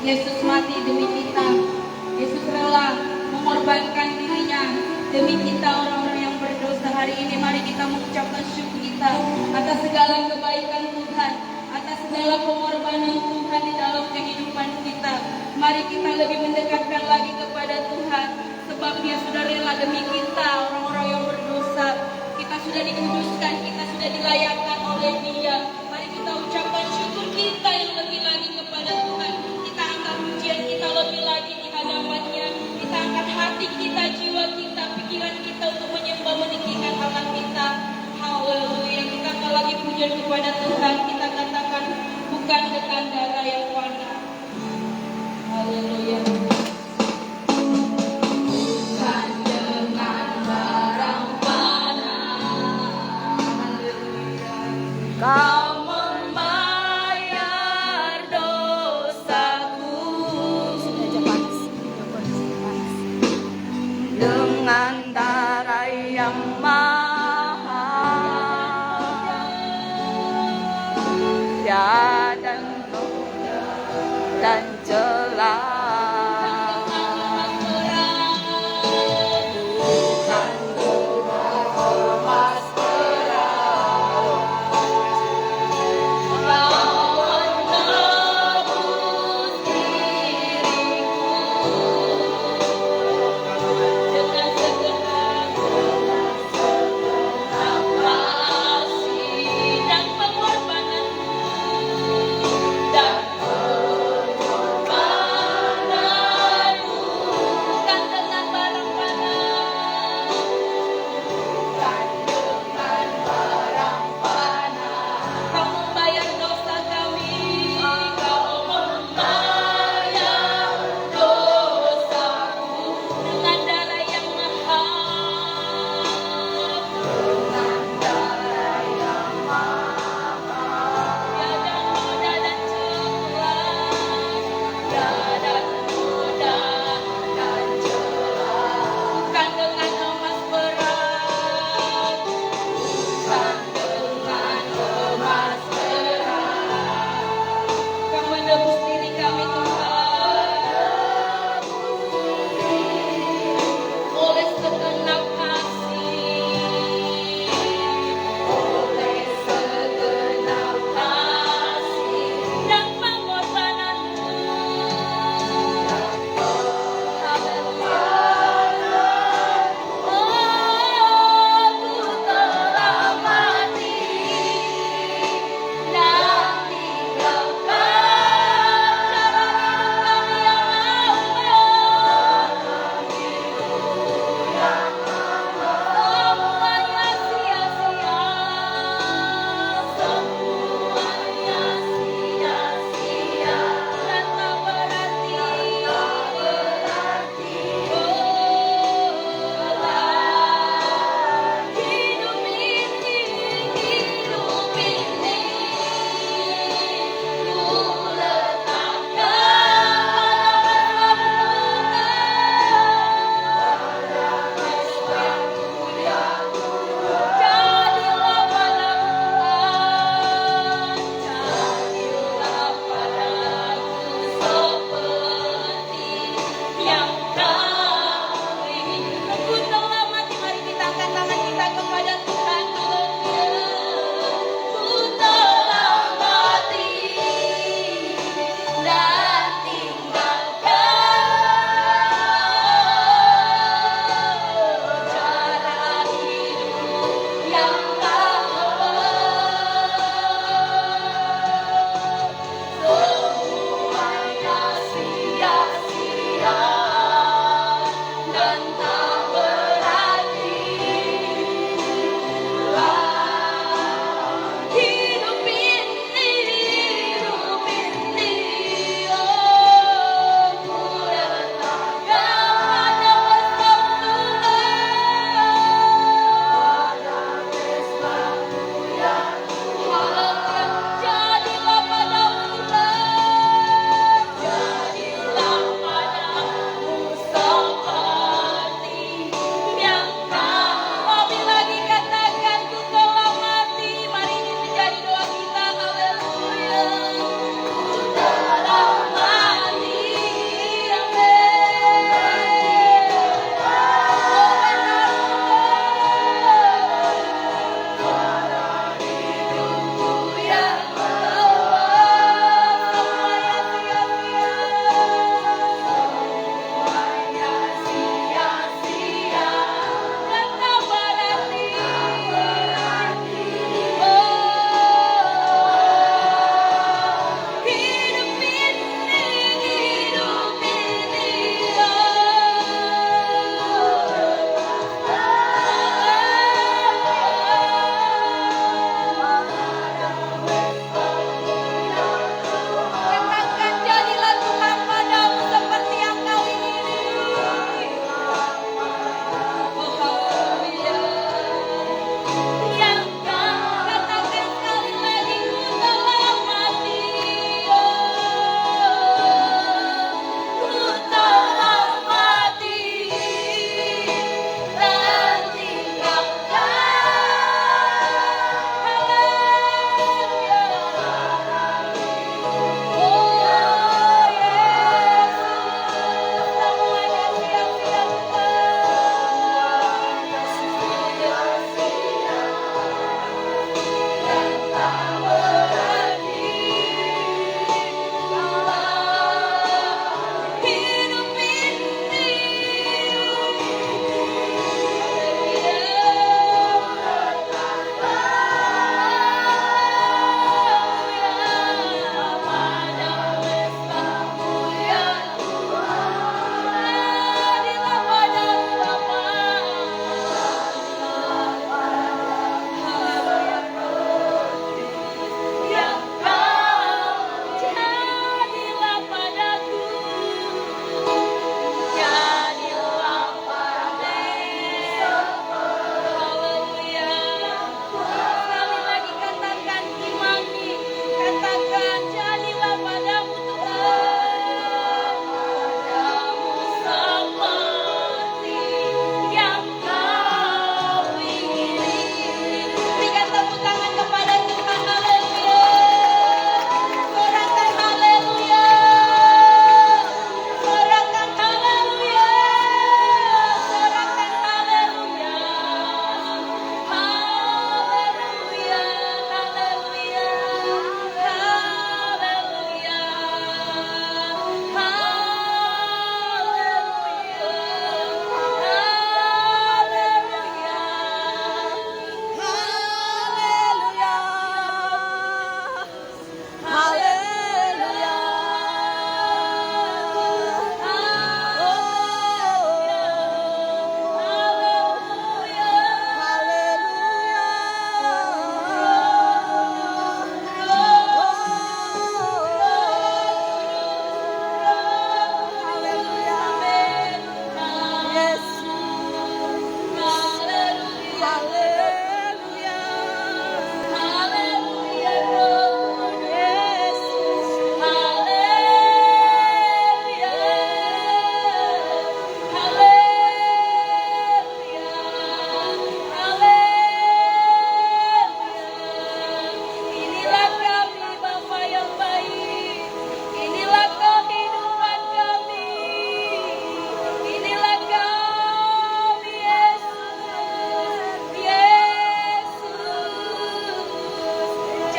Yesus mati demi kita. Yesus rela mengorbankan dirinya demi kita orang-orang yang berdosa. Hari ini mari kita mengucapkan syukur kita atas segala kebaikan Tuhan, atas segala pengorbanan Tuhan di dalam kehidupan kita. Mari kita lebih mendekatkan lagi kepada Tuhan, sebab Dia sudah rela demi kita orang-orang yang berdosa. Kita sudah dikuduskan, kita sudah dilayakkan oleh Dia. Mari kita ucapkan syukur kita yang lebih lagi kepada Tuhan. Kita angkat pujian kita lebih lagi di hadapan-Nya. Kita angkat hati kita, jiwa kita, pikiran kita untuk menyembah, meninggikan Allah kita. Haleluya. Kita angkat lagi pujian kepada Tuhan. Kita katakan bukan dengan darah yang fana. Haleluya. Bukan dengan barang fana. Haleluya. Kau membayar dosaku dengan darah yang mahal, tiada noda dan jelas. Dan pengorbanan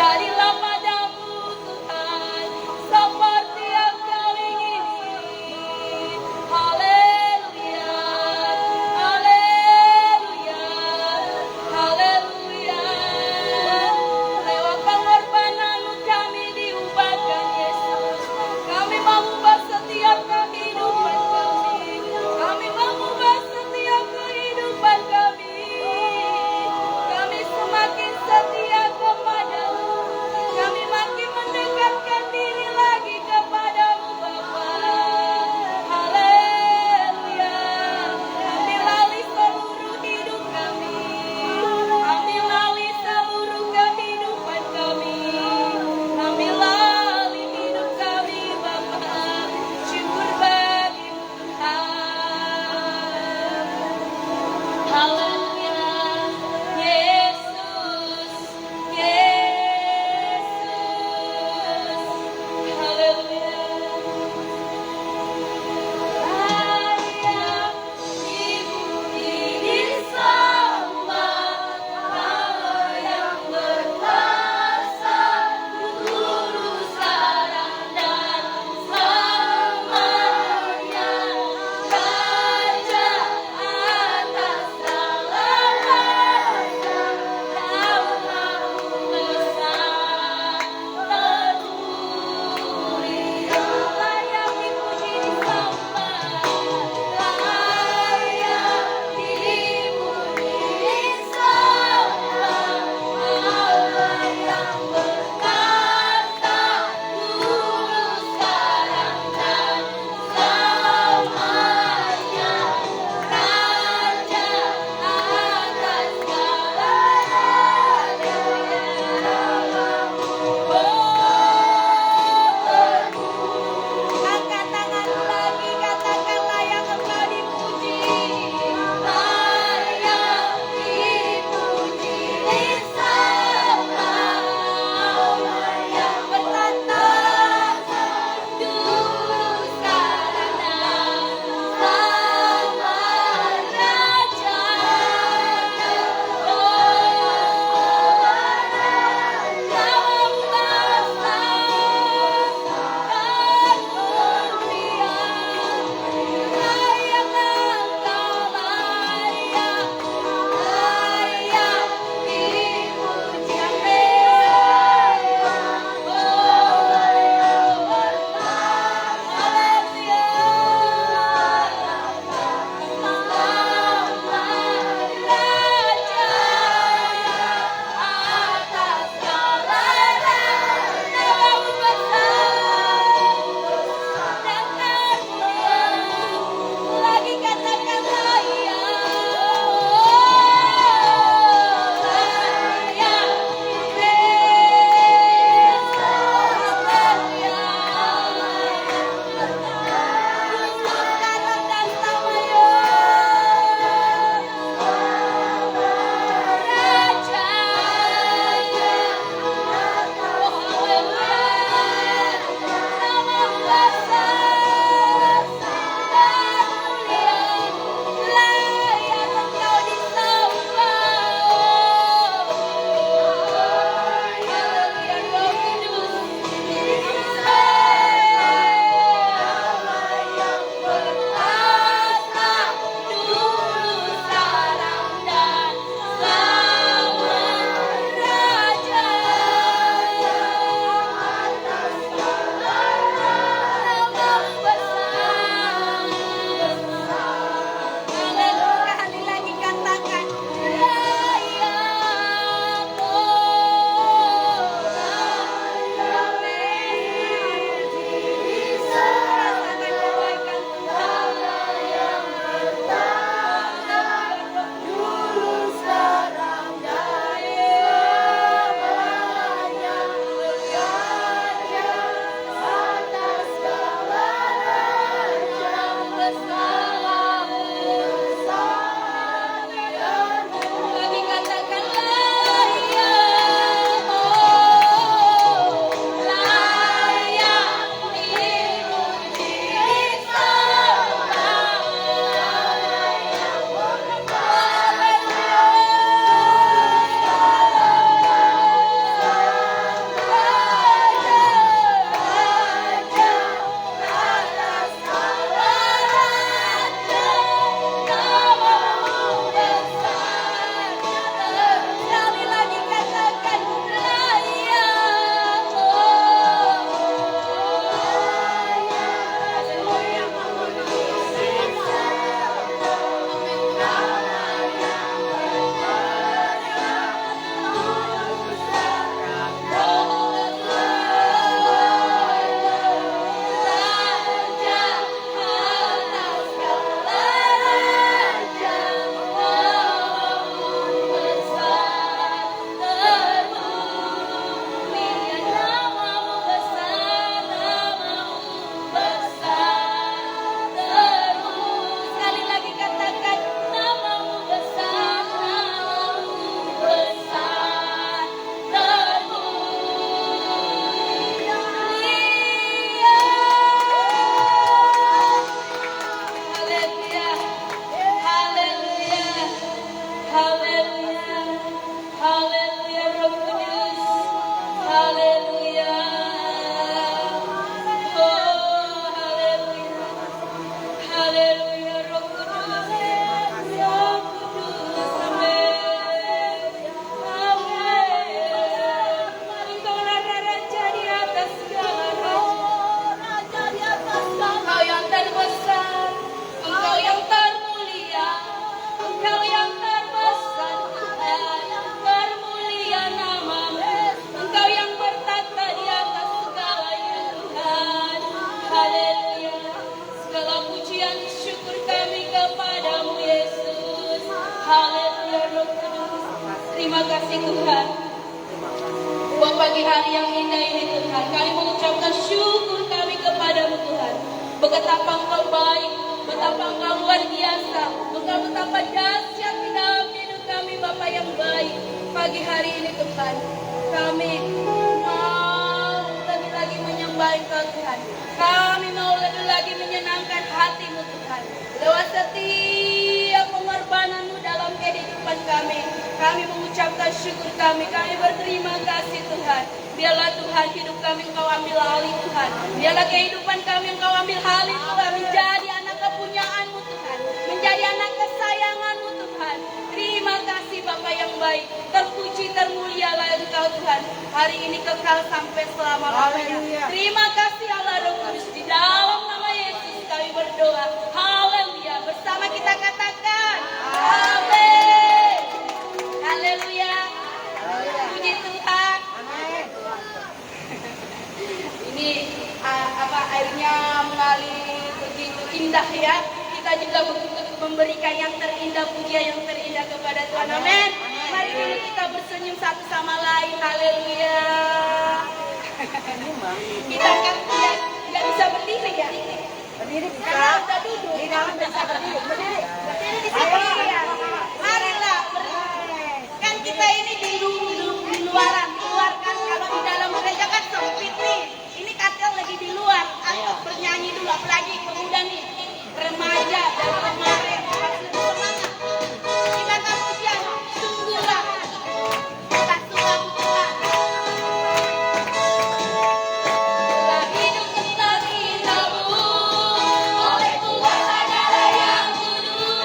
Jadilah padamu Tuhan seperti yang kau ingini. Haleluya, haleluya, haleluya. Lewat pengorbananmu kami diubahkan Yesus. Kami mengubah setiap kehidupan kami. Kami mengubah setiap kehidupan kami. Kami semakin setia kepadamu. Tuhan. Buat pagi hari yang indah ini Tuhan, kami mengucapkan syukur kami kepadamu Tuhan. Betapa Engkau baik, betapa Engkau luar biasa, Engkau betapa dahsyat di dalam hidup kami Bapa yang baik. Pagi hari ini Tuhan, kami mau lebih lagi menyembah Engkau Tuhan. Kami mau lebih lagi menyenangkan hatimu Tuhan. Lewat setiap pengorbananmu dalam kehidupan kami, kami mengucapkan syukur kami berterima kasih Tuhan. Biarlah Tuhan hidup kami Engkau ambil alih Tuhan. Biarlah kehidupan kami Engkau ambil alih Tuhan. Menjadi anak kepunyaanmu Tuhan. Menjadi anak kesayanganmu Tuhan. Terima kasih Bapa yang baik. Terpuji termulialah Engkau Tuhan. Hari ini kekal sampai selama-lamanya. Terima kasih Allah Roh Kudus. Di dalam nama Yesus kami berdoa. Haleluya. Bersama kita katakan amin. Haleluya. Puji Tuhan. Ini airnya mengalir begitu indah ya. Kita juga memberikan yang terindah, pujian yang terindah kepada Tuhan. Amin. Mari dulu kita bersenyum satu sama lain. Haleluya. Kita kan nggak bisa berdiri ya. Berdiri bisa. Karena udah duduk. Di dalam bisa berdiri. Berdiri. Berdiri di sini ya. Marilah. Kan kita ini di luaran, keluarkan. Kalau di dalam gereja kan sempit nih. Ini katil lagi di luar. Ayo bernyanyi dulu, apalagi pemuda nih, remaja dan kemarin harus lebih semangat. Kita kan pujian, sungguhlah tak suka-suka. Telah hidup tentang indahmu oleh Tuhan adalah yang kudus.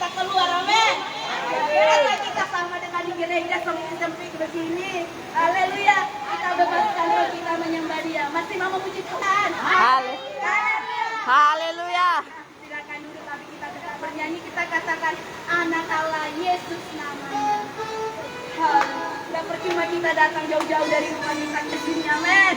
kita keluar, amin. Masa kita sama dengan di gereja sempit begini, haleluya. Kita bebaskan roh kita menyembah Dia. Masih mau memuji Tuhan? Haleluya. Haleluya. Silakan duduk, tapi kita tetap bernyanyi. Kita katakan anak Allah Yesus namanya. Tidak percuma kita datang jauh-jauh dari rumah kita ke sini, amin.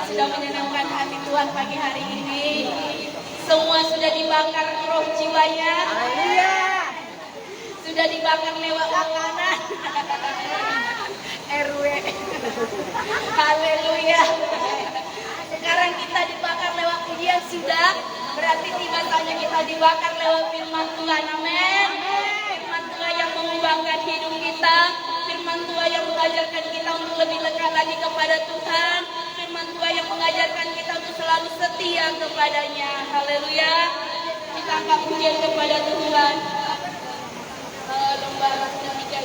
Sudah menyenangkan hati Tuhan pagi hari ini. Semua sudah dibakar roh jiwanya. Sudah dibakar lewat makanan. RW. Haleluya. Sekarang kita dibakar lewat pujian sudah. Berarti tiba saatnya kita dibakar lewat firman Tuhan. Amin. Firman Tuhan yang mengubahkan hidup kita. Firman Tuhan yang mengajarkan kita untuk lebih dekat lagi kepada Tuhan. Firman Tuhan yang mengajarkan kita untuk selalu setia kepadanya. Haleluya. Kita angkat pujian kepada Tuhan. Lembaran demikian.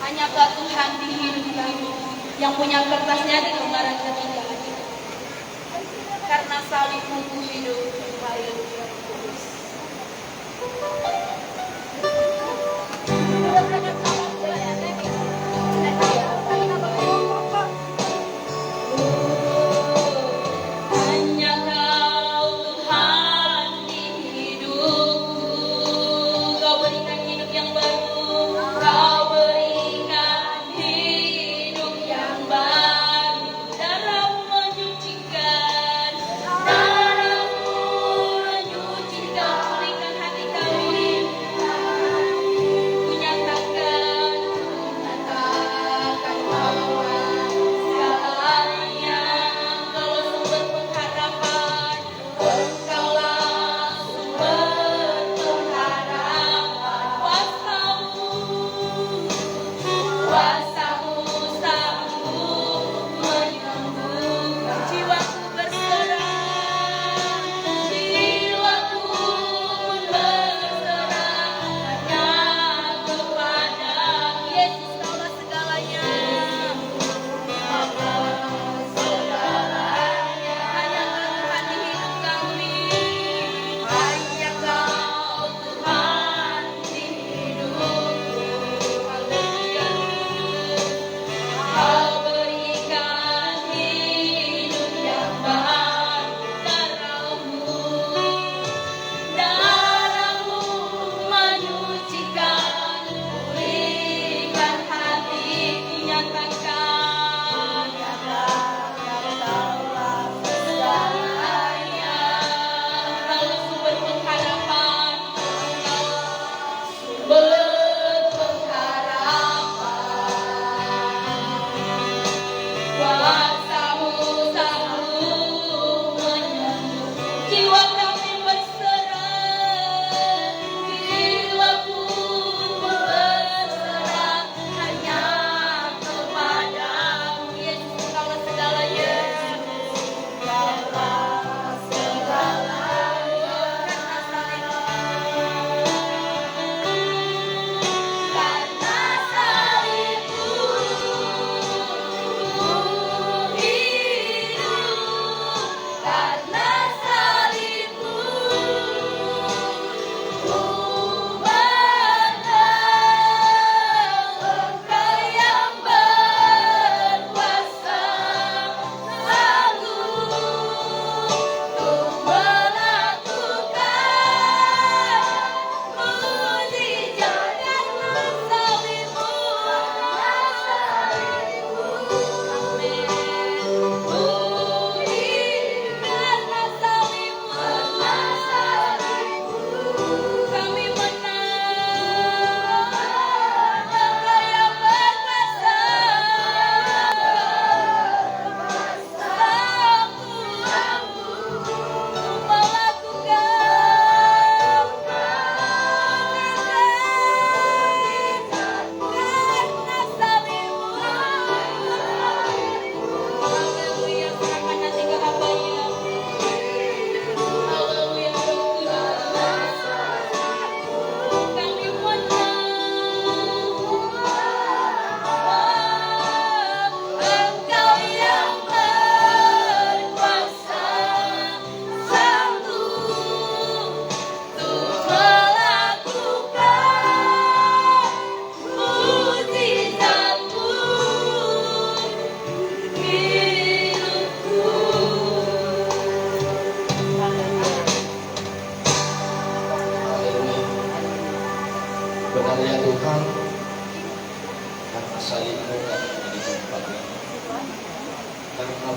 Hanyakah Tuhan di hidup kami yang punya kertasnya di lembaran ketiga. Karena salib untuk hidup. Haleluya. Yang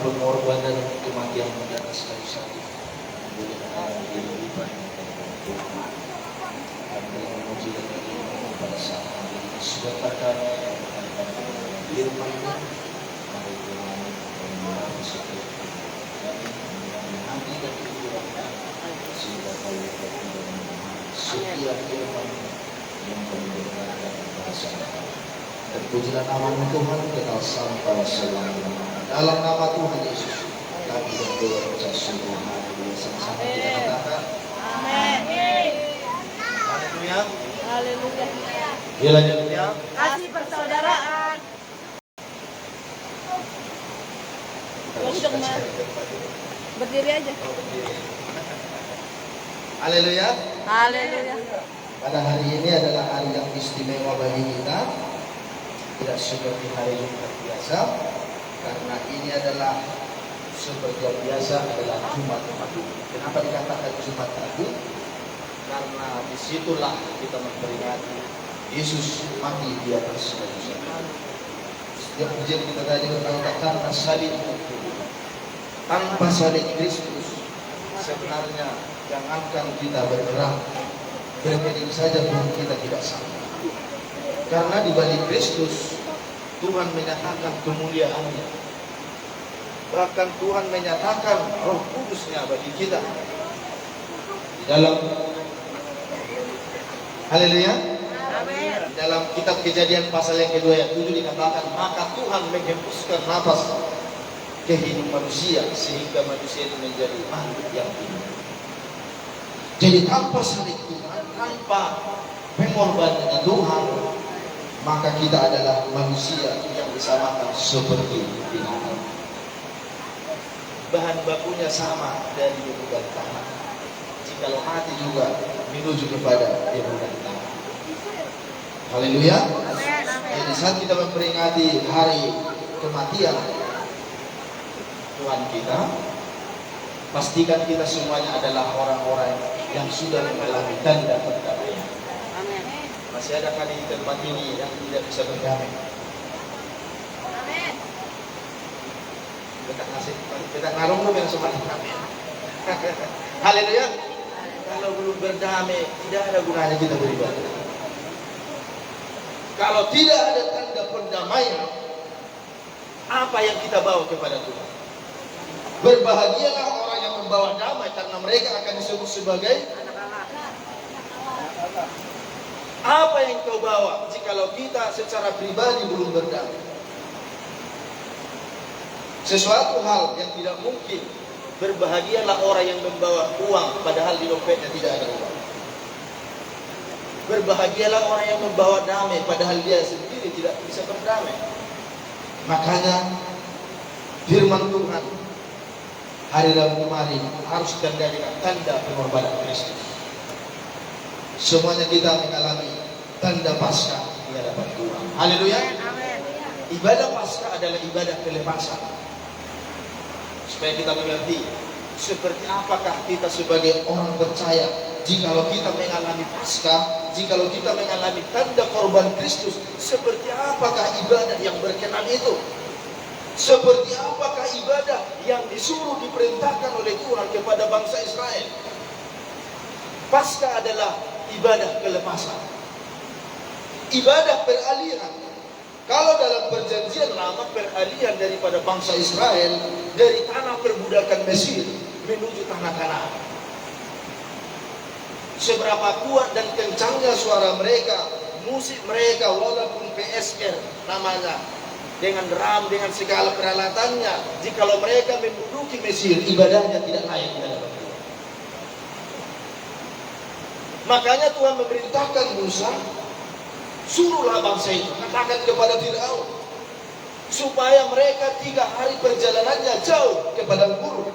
pengorbanan kematian di atas kayu salib. Boleh dilipat dan memuji dan berterima pada saat ini. Sebentar kami firman-Nya, mari Tuhan memberkati setiap kami, menghati dan pikiran kami, sehingga kami dapat memahami setiap firman yang kami dengarkan pada saat ini. Dan pujilah nama Tuhan kekal sampai selama-lamanya. Dalam nama Tuhan Yesus kami berdoa ucap syukur. Haleluya. Sama-sama kita katakan Amin. haleluya. Haleluya. Haleluya. Kasih persaudaraan. Berdiri aja. Haleluya. Haleluya. Pada hari ini adalah hari yang istimewa bagi kita. Tidak seperti hari Jumat biasa, karena ini adalah seperti biasa adalah Jumat Agung. Kenapa dikatakan Jumat Agung? Karena disitulah kita memperingati Yesus mati di atas kayu salib. Setiap ujian kita tadi berkata karena salib itu. Tanpa salib Kristus, sebenarnya jangankan kita bergerak, berkeliling saja pun kita tidak sanggup. Karena di balik Kristus, Tuhan menyatakan kemuliaannya. Bahkan Tuhan menyatakan Roh Kudus-Nya bagi kita. Di dalam haleluya. Amin. Dalam kitab Kejadian pasal yang kedua ayat 7 dikatakan, maka Tuhan menghembuskan nafas ke hidup manusia sehingga manusia itu menjadi makhluk yang hidup. Jadi tanpa salib Tuhan, tanpa pengorbanan Tuhan, maka kita adalah manusia yang disamakan seperti binatang. Bahan bakunya sama dari debu dan tanah. Jikalau mati juga menuju kepada debu dan tanah. Haleluya. Jadi saat kita memperingati hari kematian Tuhan kita, pastikan kita semuanya adalah orang-orang yang sudah mengalami tanda perdamaian. Amin. Masih ada kali di tempat ini yang tidak bisa berdamai. Amin. Kita ngarung yang semuanya damai. Haleluya. Kalau belum berdamai, tidak ada gunanya kita beribadah. Kalau tidak ada tanda perdamaian, apa yang kita bawa kepada Tuhan? Berbahagialah orang yang membawa damai, karena mereka akan disebut sebagai apa yang kau bawa jikalau kita secara pribadi belum berdamai? Sesuatu hal yang tidak mungkin. Berbahagialah orang yang membawa uang padahal di dompetnya tidak ada uang. Berbahagialah orang yang membawa damai padahal dia sendiri tidak bisa berdamai. Makanya firman Tuhan hari Rabu kemarin harus ditandai dengan tanda pengorbanan Kristus. Semuanya kita mengalami tanda Paskah di hadapan Tuhan. Haleluya. Ibadah Paskah adalah ibadah kelepasan. Supaya kita mengerti seperti apakah kita sebagai orang percaya jikalau kita mengalami Paskah, jikalau kita mengalami tanda korban Kristus, seperti apakah ibadah yang berkenan itu? Seperti apakah ibadah yang disuruh diperintahkan oleh Tuhan kepada bangsa Israel? Paskah adalah ibadah kelepasan, ibadah peralihan. Kalau dalam perjanjian lama, peralihan daripada bangsa Israel dari tanah perbudakan Mesir menuju tanah Kanaan. Seberapa kuat dan kencangnya suara mereka, musik mereka, walaupun PSR namanya, dengan drum, dengan segala peralatannya, jikalau mereka menduduki Mesir, ibadahnya tidak layak di hadapan Tuhan. Makanya Tuhan memerintahkan Musa, suruhlah bangsa itu, katakan kepada Firaun, supaya mereka 3 hari perjalanannya jauh ke padang gurun,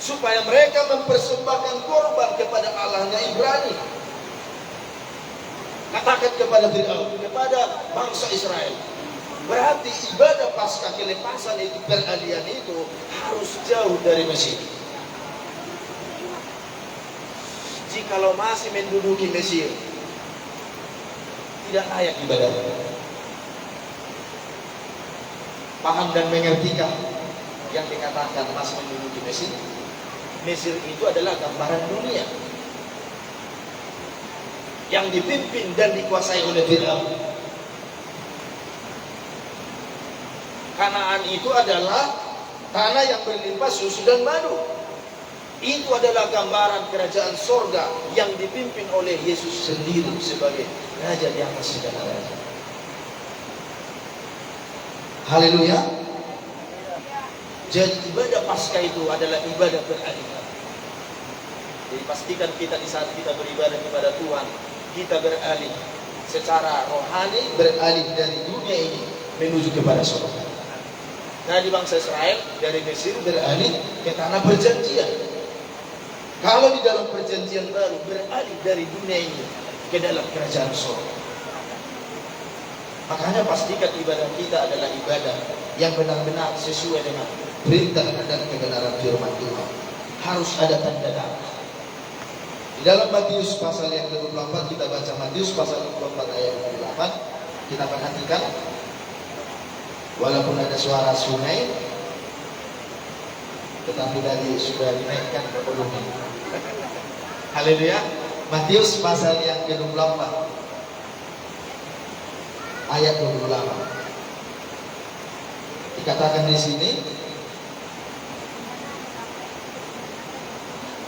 supaya mereka mempersembahkan korban kepada Allahnya Ibrani. Katakan kepada Firaun, kepada bangsa Israel, berarti ibadah Paskah kelepasan itu, peralihan itu harus jauh dari Mesir. Jikalau masih menduduki Mesir, tidak layak ibadah. Paham dan mengertikah yang dikatakan masih menuju Mesir. Mesir itu adalah gambaran dunia yang dipimpin dan dikuasai oleh Firaun. Kanaan itu adalah tanah yang berlimpah susu dan madu. Itu adalah gambaran kerajaan sorga yang dipimpin oleh Yesus sendiri sebagai Raja di atas segala raja. Haleluya. Jadi ibadah Paskah itu adalah ibadah beralih. Jadi pastikan kita di saat kita beribadah kepada Tuhan, kita beralih secara rohani, beralih dari dunia ini menuju kepada surga. Nah, di bangsa Israel dari Mesir beralih ke tanah perjanjian. Kalau di dalam perjanjian baru beralih dari dunia ini ke dalam kerajaan surga. Makanya pastikan ibadah kita adalah ibadah yang benar-benar sesuai dengan perintah dan kebenaran firman Tuhan. Harus ada tanda darah. Di dalam Matius pasal yang ke-24, kita baca Matius pasal 24 ayat 28. Kita perhatikan, walaupun ada suara sungai, tetapi tadi sudah dinaikkan ke volume. Haleluya. Matius pasal yang ke-24 ayat 28. Dikatakan di sini,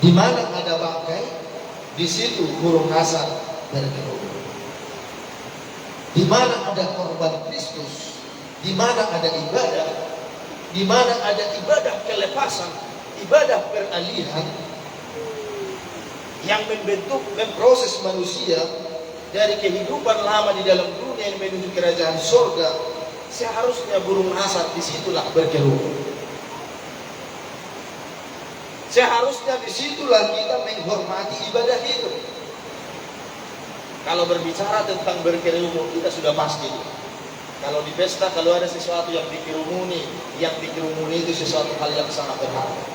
di mana ada bangkai, di situ burung nasar bergelut. Di mana ada korban Kristus, di mana ada ibadah, di mana ada ibadah kelepasan, ibadah peralihan yang memproses manusia dari kehidupan lama di dalam dunia yang menuju kerajaan surga, seharusnya burung nasar disitulah bergelut. Seharusnya disitulah kita menghormati ibadah itu. Kalau berbicara tentang berkerumun, kita sudah pasti. Kalau di pesta, kalau ada sesuatu yang dikerumuni itu sesuatu hal yang sangat berharga.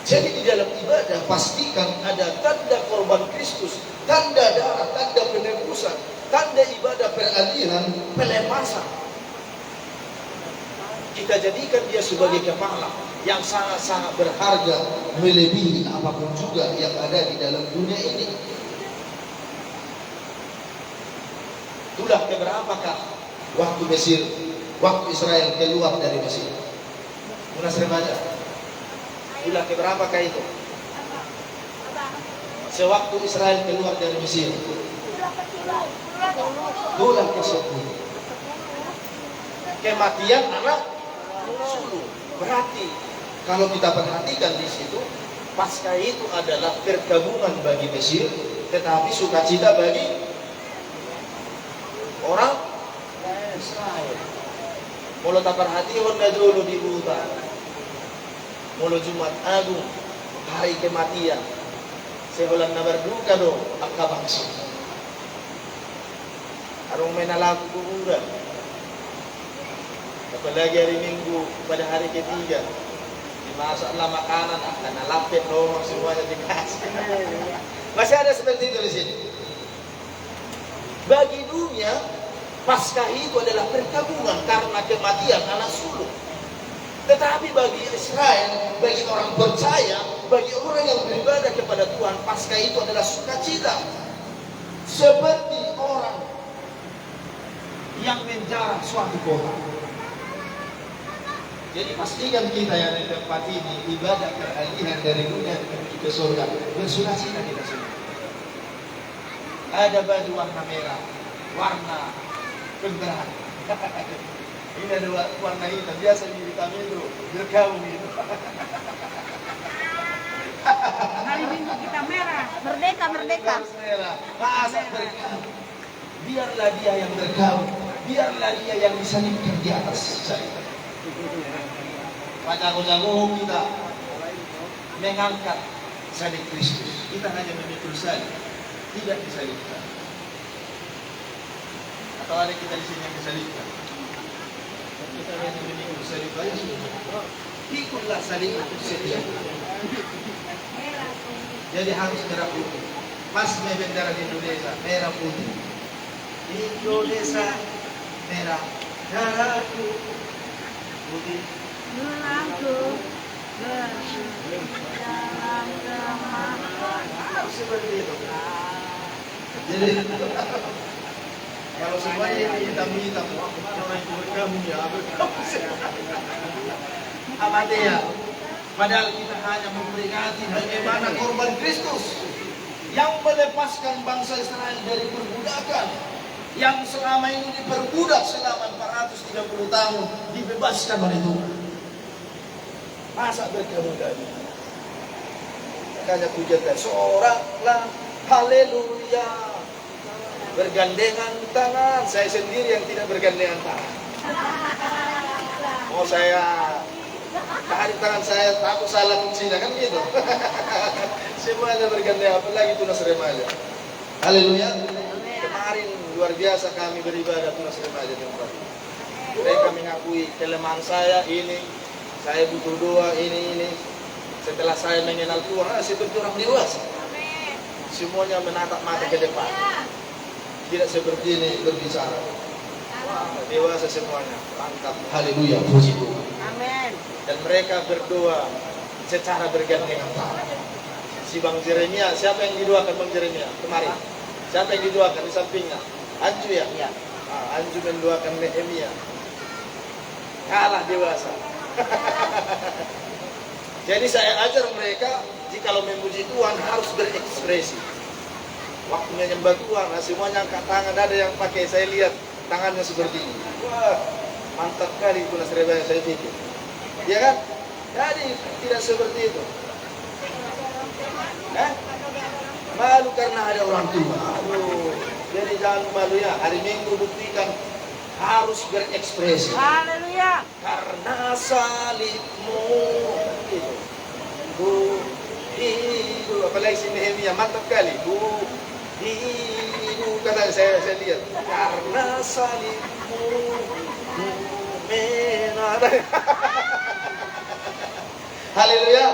Jadi di dalam ibadah pastikan ada tanda korban Kristus, tanda darah, tanda penebusan, tanda ibadah peralihan, pelepasan. Kita jadikan dia sebagai kepala yang sangat-sangat berharga, melebihi apapun juga yang ada di dalam dunia ini. Itulah keberapakah waktu Mesir, waktu Israel keluar dari Mesir? Munas remaja. Itulah keberapakah itu? Sewaktu Israel keluar dari Mesir. Itulah ke-10. Kematian anak sulung. Berarti kalau kita perhatikan di situ, Paskah itu adalah pergabungan bagi Mesir, tetapi sukacita bagi orang Israel. Mula tak perhatian na dulu di buta. Mula Jumat Agung, hari kematian. Sebulan na berduka do, akabangsa. Arong may nalaku kuburan. Apalagi hari Minggu pada hari ketiga, dimasaklah makanan, akan nalapit doang semuanya dikasih. Masih ada seperti itu di sini. Bagi dunia, Paskah itu adalah pergabungan karena kematian anak sulung. Tetapi bagi Israel, bagi orang percaya, bagi orang yang beribadah kepada Tuhan, Paskah itu adalah sukacita. Seperti orang yang menjarah suatu kota. Jadi pastikan kita yang di tempat ini ibadah peralihan dari dunia menuju ke surga, bersukacita kita semua. Ada baju warna merah, warna pemberani. Ini ada warna hitam, biasa di hitam itu bergaung itu. Hari Minggu kita merah, merdeka, merdeka. Merah, masa bergaung. Biarlah dia yang bergaung, biarlah dia yang disalibkan di atas salib. Pada jago kita mengangkat salib Kristus. Kita hanya memikul salib, tidak disalibkan. Atau ada kita di sini yang disalibkan? Kita hanya memikul salib saja sudah. Ikutlah salib itu setiap. Jadi harus merah putih. Pas bendera di Indonesia merah putih. Indonesia merah darahku. Aku dalam kematian. Seperti itu. Jadi kalau semuanya ini hitam-hitam, orang itu berkamu ya, amati ya. Padahal kita hanya memperingati bagaimana korban Kristus yang melepaskan bangsa Israel dari perbudakan, yang selama ini diperbudak selama 430 tahun, dibebaskan oleh Tuhan. Masa berkemudahan? Makanya pujian seoranglah haleluya, bergandengan tangan. Saya sendiri yang tidak bergandengan tangan. Oh, saya tarik tangan saya, takut salah kuncinya, kan gitu. Semuanya bergandengan, apalagi tunas remaja. Haleluya. Kemarin luar biasa kami beribadah tunas remaja di tempat ini. Mereka mengakui kelemahan saya saya butuh doa ini. Setelah saya mengenal Tuhan, seperti orang dewasa. Semuanya menatap mata ke depan. Tidak seperti ini berbicara. Dewasa semuanya. Mantap. Haleluya. Puji Tuhan. Amin. Dan mereka berdoa secara bergandengan tangan. Si Bang Jeremia, siapa yang didoakan Bang Jeremia kemarin? Siapa yang didoakan di sampingnya? Anju ya? Iya. Anju mendoakan Nehemia. Kalah dewasa. Jadi saya ajar mereka, jikalau memuji Tuhan harus berekspresi. Waktunya nyembah Tuhan, semuanya angkat tangan, ada yang pakai, saya lihat tangannya seperti ini. Wah, mantap kali tunas remaja saya pikir. Ya kan? Jadi tidak seperti itu. Malu karena ada orang tua. Aduh, jadi jangan malu ya. Hari Minggu buktikan harus berekspresi. Haleluya. Karena salibmu itu, ku hidup. Apalagi si Nehemia mantap kali. Ku hidup, kata saya lihat. Karena salibmu ku menang. Haleluya.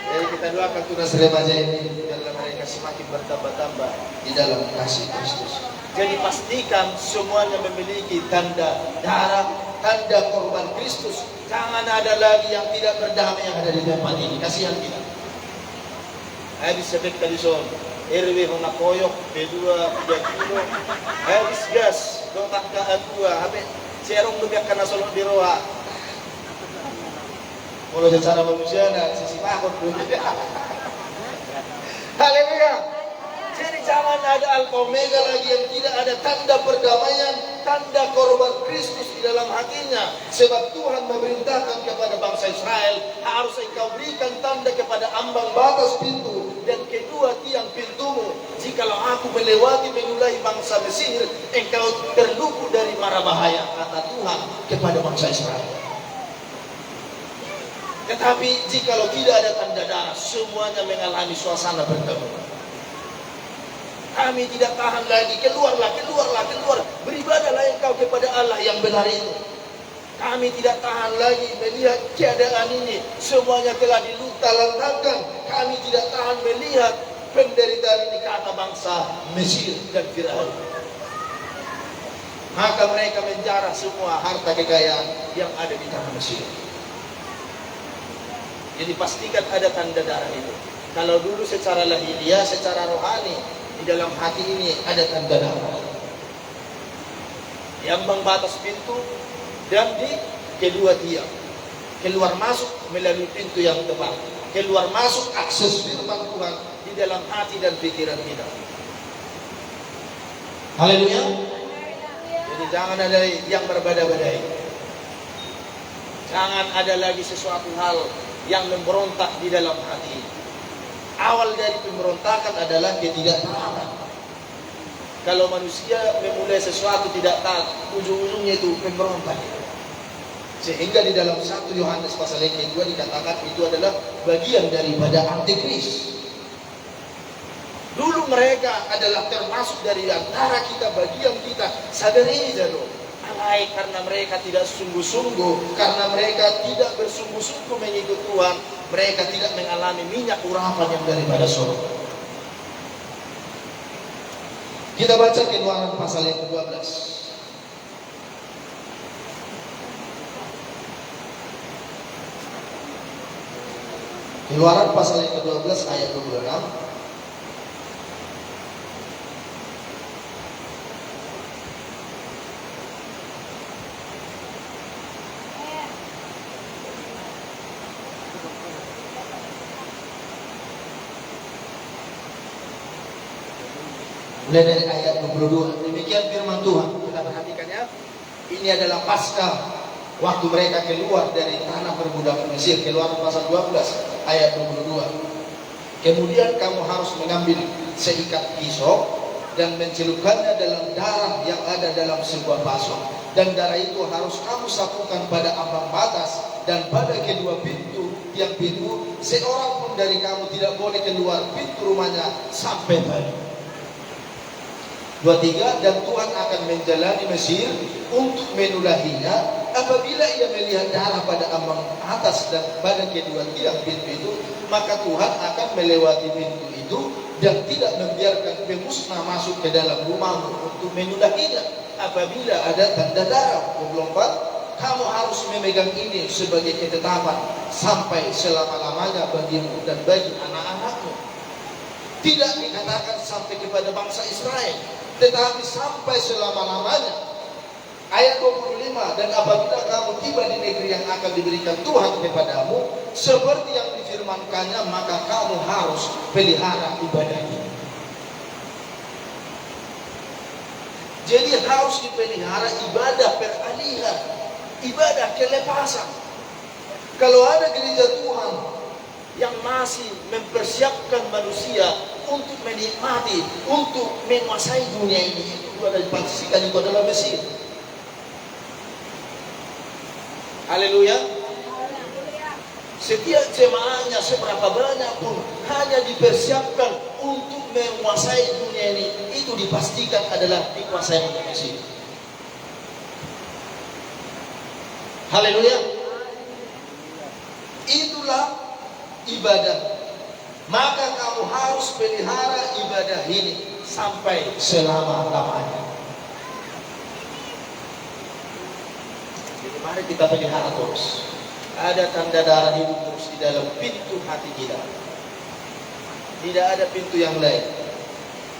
Jadi kita doakan tunas remaja ini biarlah mereka semakin bertambah-tambah di dalam kasih Kristus. Jadi pastikan semuanya memiliki tanda darah, tanda korban Kristus. Jangan ada lagi yang tidak berdamai yang ada di tempat ini. Kasihan kita. Habis sebek tadi son, RW hona koyok, B2 3 kilo. Habis gas, dotak ke A2, habis serong lebih karena solok di roa. Kalau secara manusia, sisi makhluk dulu. Haleluya. Jadi jangan ada alfa omega lagi yang tidak ada tanda perdamaian, tanda korban Kristus di dalam hatinya. Sebab Tuhan memerintahkan kepada bangsa Israel, harus engkau berikan tanda kepada ambang batas pintu dan kedua tiang pintumu. Jikalau aku melewati menulahi bangsa Mesir, engkau terluput dari mara bahaya, kata Tuhan kepada bangsa Israel. Tetapi jikalau tidak ada tanda darah, semuanya mengalami suasana bertemu. Kami tidak tahan lagi, keluarlah. Beribadahlah engkau kepada Allah yang benar itu. Kami tidak tahan lagi melihat keadaan ini. Semuanya telah diluluh-lantakkan. Kami tidak tahan melihat penderitaan ini, kata bangsa Mesir dan Firaun. Maka mereka menjarah semua harta kekayaan yang ada di tanah Mesir. Jadi pastikan ada tanda darah itu. Kalau dulu secara lahiriah, secara rohani, di dalam hati ini ada tanda darah. Di ambang batas pintu dan di kedua tiang. Keluar masuk melalui pintu yang tepat. Keluar masuk akses firman Tuhan di dalam hati dan pikiran kita. Haleluya. Jadi jangan ada yang berbeda-bedai. Jangan ada lagi sesuatu hal yang memberontak di dalam hati. Awal dari pemberontakan adalah ketidaktaatan. Kalau manusia memulai sesuatu tidak taat, ujung-ujungnya itu pemberontak. Sehingga di dalam 1 Yohanes pasal yang kedua dikatakan itu adalah bagian daripada antikris. Dulu mereka adalah termasuk dari antara kita, bagian kita. Sadar ini dulu. Alai karena mereka tidak sungguh-sungguh, karena mereka tidak bersungguh-sungguh mengikut Tuhan, mereka tidak mengalami minyak urapan yang daripada surga. Kita baca Keluaran pasal yang ke-12. Keluaran pasal yang ke-12 ayat 26. Mulai dari ayat 22. Demikian firman Tuhan. Kita perhatikan ya. Ini adalah pasca waktu mereka keluar dari tanah perbudakan Mesir. Keluaran pasal 12 ayat 22. Kemudian kamu harus mengambil seikat pisau dan mencelupkannya dalam darah yang ada dalam sebuah basok, dan darah itu harus kamu sapukan pada ambang batas dan pada kedua pintu tiang pintu. Seorang pun dari kamu tidak boleh keluar pintu rumahnya sampai pagi. 23. Dan Tuhan akan menjalani Mesir untuk menulahinya. Apabila ia melihat darah pada ambang atas dan pada kedua tiang pintu itu, maka Tuhan akan melewati pintu itu dan tidak membiarkan pemusnah masuk ke dalam rumahmu untuk menulahinya. Apabila ada tanda darah. 24. Kamu harus memegang ini sebagai ketetapan sampai selama-lamanya bagimu dan bagi anak-anakmu. Tidak dikatakan sampai kepada bangsa Israel, tetapi sampai selama-lamanya. Ayat 25. Dan apabila kamu tiba di negeri yang akan diberikan Tuhan kepadamu, seperti yang difirmankannya, maka kamu harus pelihara ibadah ini. Jadi harus dipelihara ibadah peralihan, ibadah kelepasan. Kalau ada gereja Tuhan yang masih mempersiapkan manusia untuk menikmati, untuk menguasai dunia ini, itu ada dipastikan itu adalah Mesir. Haleluya. Setiap jemaahnya seberapa banyak pun hanya dipersiapkan untuk menguasai dunia ini, itu dipastikan adalah dikuasai oleh Mesir. Haleluya. Itulah ibadah. Maka kamu harus pelihara ibadah ini sampai selama-lamanya. Jadi mari kita pelihara terus. Ada tanda darah hidup terus di dalam pintu hati kita. Tidak ada pintu yang lain.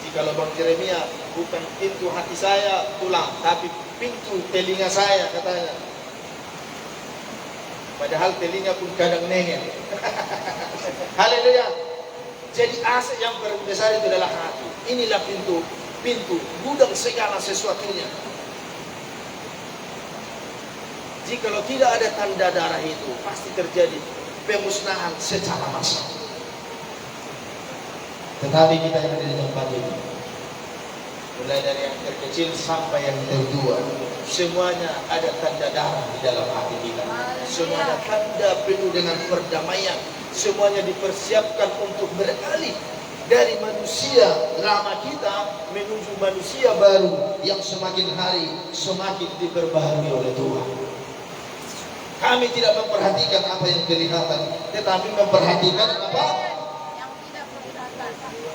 Jikalau Bang Jeremia, bukan pintu hati saya tulang, tapi pintu telinga saya, katanya. Padahal telinga pun kadang nengel. Haleluya. Jadi aset yang terbesar itu adalah hati. Inilah pintu gudang segala sesuatunya. Jikalau tidak ada tanda darah itu, pasti terjadi pemusnahan secara massal. Tetapi kita yang ada di tempat ini, mulai dari yang terkecil sampai yang tertua, semuanya ada tanda darah di dalam hati kita. Semuanya tanda penuh dengan perdamaian. Semuanya dipersiapkan untuk beralih dari manusia lama kita menuju manusia baru yang semakin hari semakin diperbaharui oleh Tuhan. Kami tidak memperhatikan apa yang kelihatan, tetapi memperhatikan apa?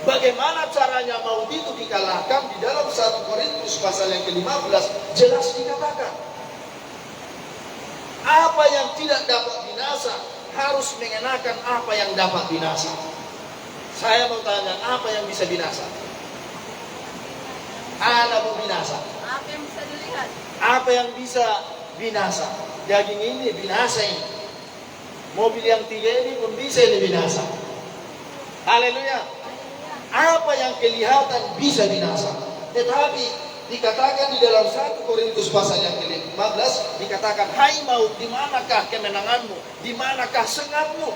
Bagaimana caranya maut itu dikalahkan. Di dalam 1 Korintus pasal yang ke-15 jelas dikatakan, apa yang tidak dapat binasa harus mengenakan apa yang dapat binasa. Saya mau tanya, apa yang bisa binasa? Anak binasa. Apa yang bisa dilihat? Apa yang bisa binasa? Daging ini binasa ini. Mobil yang 3 ini pun bisa ini binasa. Haleluya. Apa yang kelihatan bisa binasa. Tetapi dikatakan di dalam 1 Korintus pasal yang ke-15, dikatakan, hai maut, di manakah kemenanganmu? Di manakah sengatmu?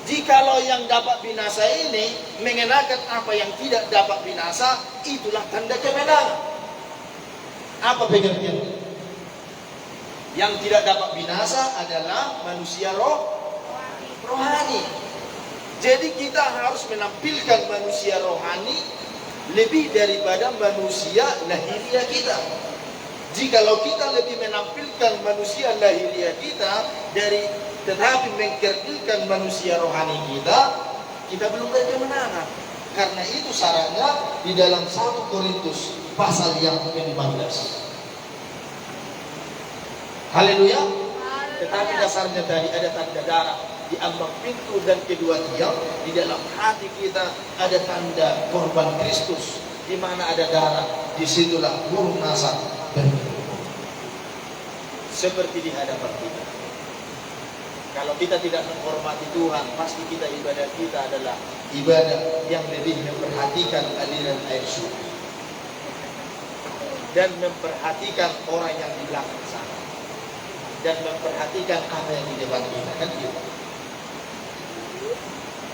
Jikalau yang dapat binasa ini mengenakan apa yang tidak dapat binasa, itulah tanda kemenangan. Apa pengertian? Yang tidak dapat binasa adalah manusia rohani. Jadi kita harus menampilkan manusia rohani lebih daripada manusia lahiriah kita. Jikalau kita lebih menampilkan manusia lahiriah kita tetapi mengkerdilkan manusia rohani kita belum berkemenangan. Karena itu syaratnya di dalam 1 Korintus pasal yang ke-15. Haleluya. Tetapi dasarnya tadi ada tanda darah. di ambang pintu dan kedua tiang, di dalam hati kita ada tanda korban Kristus. Di mana ada darah, disitulah burung nasar bergerumbung. Seperti di hadapan kita. Kalau kita tidak menghormati Tuhan, pasti ibadah kita adalah ibadah yang lebih memperhatikan aliran air suci dan memperhatikan orang yang di belakang sana dan memperhatikan apa yang di depan kita, kan gitu.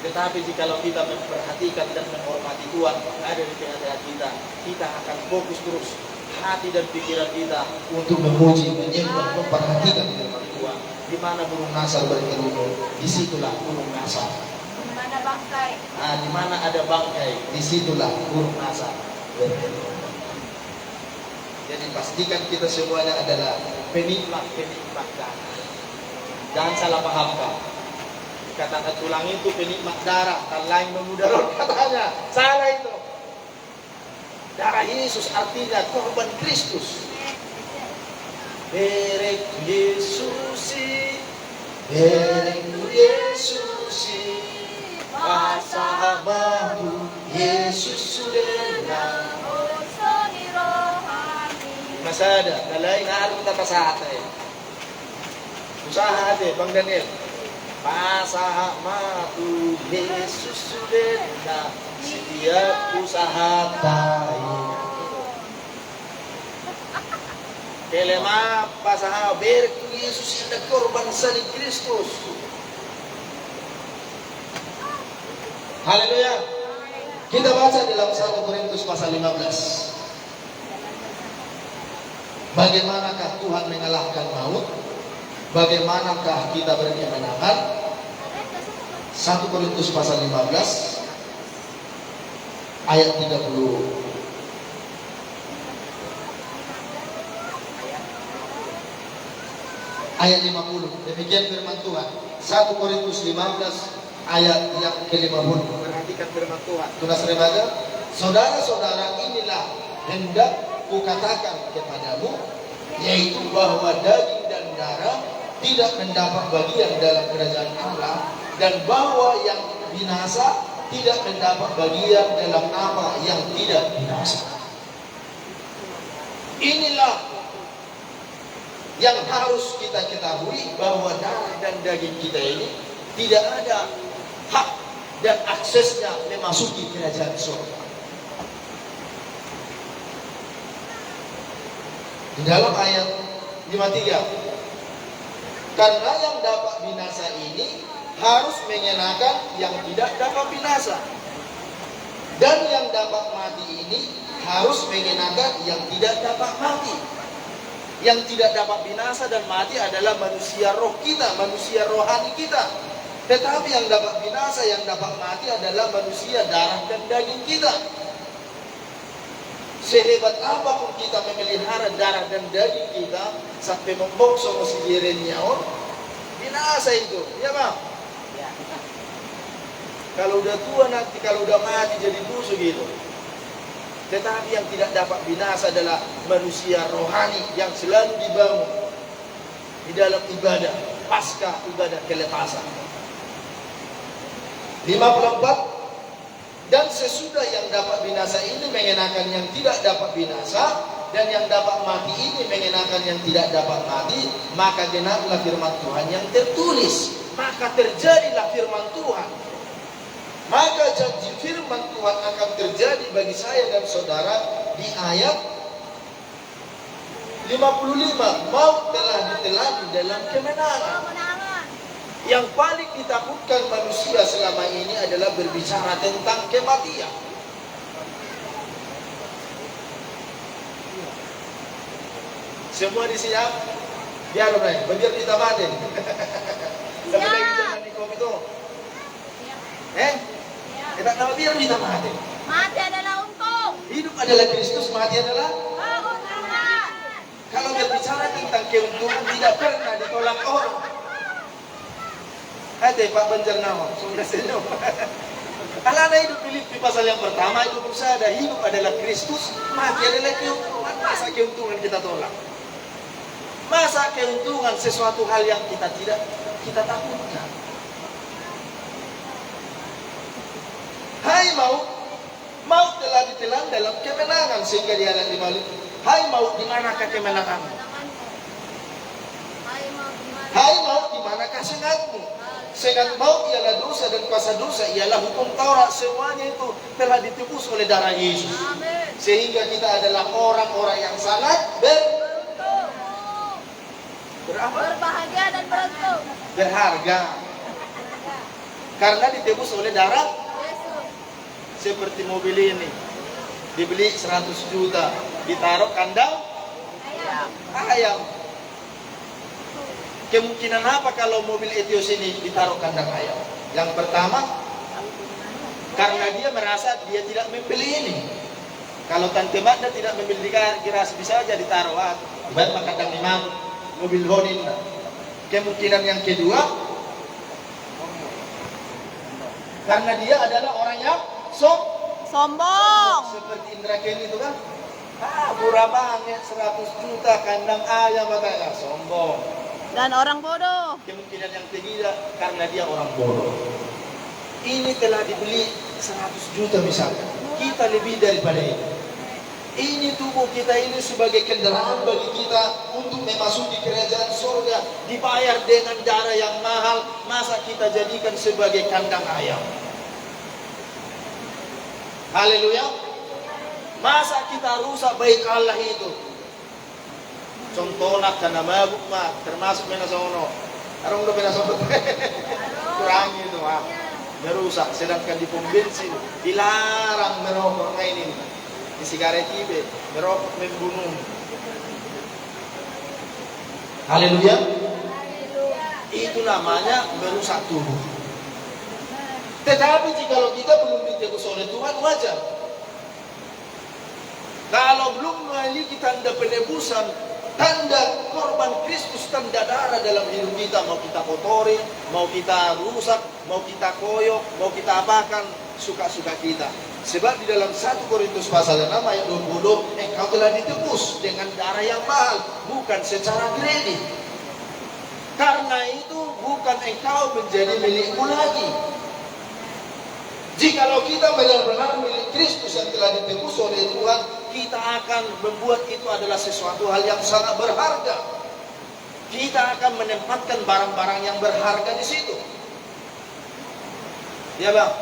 Tetapi jikalau kita memperhatikan dan menghormati Tuhan ada di tengah-tengah kita, kita akan fokus terus hati dan pikiran kita untuk memuji, menyembah, memperhatikan firman Tuhan. Di mana burung nasar berkerumun, disitulah burung nasar. Di mana bangkai? Di mana ada bangkai, disitulah burung nasar berkerumun. Jadi pastikan kita semuanya adalah penikmat darah. Jangan salah pahamkan. Katakan tulang itu penikmat darah, kan lain memudarot katanya. Salah itu. Darah Yesus artinya korban Kristus. Berek Yesusi, berek Yesusi, pasahabahu Yesus sudah. Masada, dalay na alam kita pasahat eh. Usaha ate, Bang Daniel. Pasahamatu Yesus sudah setiap usaha tayo. Kelema pasaha berek Yesus yang korban salib Kristus. Haleluya. Kita baca dalam 1 Korintus pasal 15. Bagaimanakah Tuhan mengalahkan maut? Bagaimanakah kita berkemenangan? 1 Korintus pasal 15 ayat 30. Ayat 50. Demikian firman Tuhan. 1 Korintus 15 ayat yang ke-50. Perhatikan firman Tuhan. Tunas remaja, saudara-saudara, inilah hendak kukatakan kepadamu, yaitu bahwa daging dan darah tidak mendapat bagian dalam kerajaan Allah, dan bahwa yang binasa tidak mendapat bagian dalam apa yang tidak binasa. Inilah yang harus kita ketahui, bahwa darah dan daging kita ini tidak ada hak dan aksesnya memasuki kerajaan surga. Di dalam ayat 53, karena yang dapat binasa ini harus mengenakan yang tidak dapat binasa, dan yang dapat mati ini harus mengenakan yang tidak dapat mati. Yang tidak dapat binasa dan mati adalah manusia roh kita, manusia rohani kita. Tetapi yang dapat binasa, yang dapat mati adalah manusia darah dan daging kita. Sehebat apapun kita memelihara darah dan daging kita sampai membokso mesidirenya, binasa itu, ya bang? Ya. Kalau udah tua nanti, kalau udah mati jadi busuk gitu. Tetapi yang tidak dapat binasa adalah manusia rohani yang selalu dibangun di dalam ibadah pasca ibadah kelepasan. 54. Dan sesudah yang dapat binasa ini mengenakan yang tidak dapat binasa, dan yang dapat mati ini mengenakan yang tidak dapat mati, maka genaplah firman Tuhan yang tertulis. Maka terjadilah firman Tuhan. Maka janji firman Tuhan akan terjadi bagi saya dan saudara di ayat 55. Maut telah ditelan dalam kemenangan. Yang paling ditakutkan manusia selama ini adalah berbicara tentang kematian. Semua disiap? Biar berani, biar kita mati. Tapi lagi zaman di kopi itu. Kita tahu biar kita mati. Mati adalah untung. Hidup adalah Kristus, mati adalah Keuntungan. kalau berbicara tentang keuntungan tidak pernah ditolak orang. Ada Pak Banjarnama, sudah senyum. Kalau hidup Filipi pasal yang pertama itu bersabda hidup adalah Kristus, mati adalah keuntungan. Masa keuntungan kita tolak? Masa keuntungan sesuatu hal yang kita tidak kita takutkan? Hai maut, maut telah ditelan dalam kemenangan sehingga di ayat 5 itu. Hai maut, di manakah kemenanganmu? Hai maut, di manakah sengatmu? Sengat maut ialah dosa dan kuasa dosa ialah hukum Taurat. Semuanya itu telah ditebus oleh darah Yesus. Sehingga kita adalah orang-orang yang sangat berbahagia dan beruntung. berharga. Karena ditebus oleh darah. Yesus. Seperti mobil ini dibeli 100 juta, ditaruh kandang ayam. Kemungkinan apa kalau mobil Etios ini ditaruh kandang ayam? Yang pertama, karena dia merasa dia tidak membeli ini. Kalau Tante Magda tidak membeli, kira bisa aja ditaruh buat kandang imam mobil Honda. Kemungkinan yang kedua, karena dia adalah orang yang Sombong. seperti Indra Kenny itu kan. Murah banget 100 juta kandang ayam katanya, sombong. Dan orang bodoh. Kemungkinan yang ketiga karena dia orang bodoh. Ini telah dibeli 100 juta misalnya. Kita lebih daripada ini. Ini tubuh kita ini sebagai kendaraan bagi kita untuk memasuki kerajaan surga, dibayar dengan darah yang mahal. Masa kita jadikan sebagai kandang ayam? Haleluya. Masa kita rusak baik Allah itu? Contohnya karena mabuk mah termasuk menasono. Arong do menasono. Kurang itu merusak. Sedangkan di pom bensin dilarang merokok ini. Di sigaret ibe merokok membunuh. Haleluya. Itu namanya merusak tubuh. Tetapi jika kita belum ditebus oleh Tuhan, wajar. Kalau belum memiliki tanda penebusan, tanda korban Kristus, tanda darah dalam hidup kita, mau kita kotori, mau kita rusak, mau kita koyok, mau kita apakan, suka-suka kita. Sebab di dalam 1 Korintus pasal 6 ayat 20, engkau telah ditebus dengan darah yang mahal, bukan secara kredit. Karena itu bukan engkau menjadi milikmu lagi. Jikalau kita benar-benar milik Kristus yang telah ditebus oleh Tuhan, kita akan membuat itu adalah sesuatu hal yang sangat berharga. Kita akan menempatkan barang-barang yang berharga di situ. Ya bang?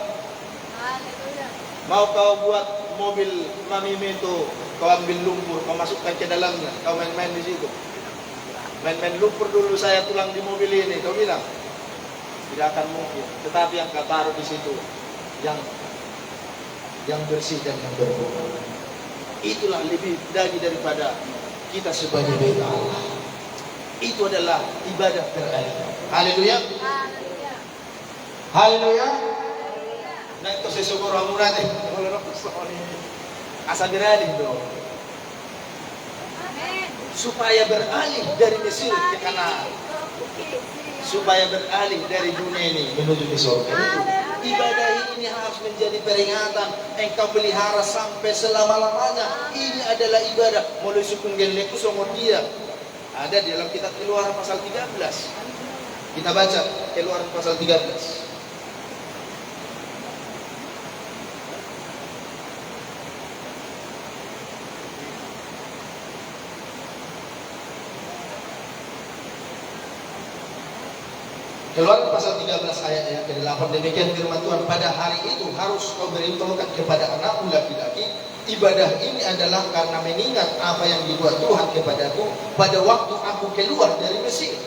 Mau kau buat mobil Mami itu, kau ambil lumpur, kau masukkan ke dalamnya, kau main-main di situ. Main-main lumpur dulu saya tulang di mobil ini, kau bilang? Tidak akan mungkin. Tetapi yang kau taruh di situ, yang bersih dan yang berbohong. Itulah lebih daripada kita sebagai bait Allah. Itu adalah ibadah beralih. Haleluya. Haleluya. Nah itu sesuatu orang murah deh. Asal beralih dong. Supaya beralih dari Mesir ke Kanaan. Supaya beralih dari dunia ini menuju ke surga. Ibadah ini harus menjadi peringatan. Engkau pelihara sampai selama-lamanya. Ini adalah ibadah. Mulai sukun geleku somor dia. Ada di dalam kitab Keluaran pasal 13. Kita baca Keluaran pasal 13. Keluaran pasal 13 ayat yang ke-8, demikian firman Tuhan, pada hari itu harus kau beritahukan kepada anakmu laki-laki, ibadah ini adalah karena mengingat apa yang dibuat Tuhan kepadaku pada waktu aku keluar dari Mesir.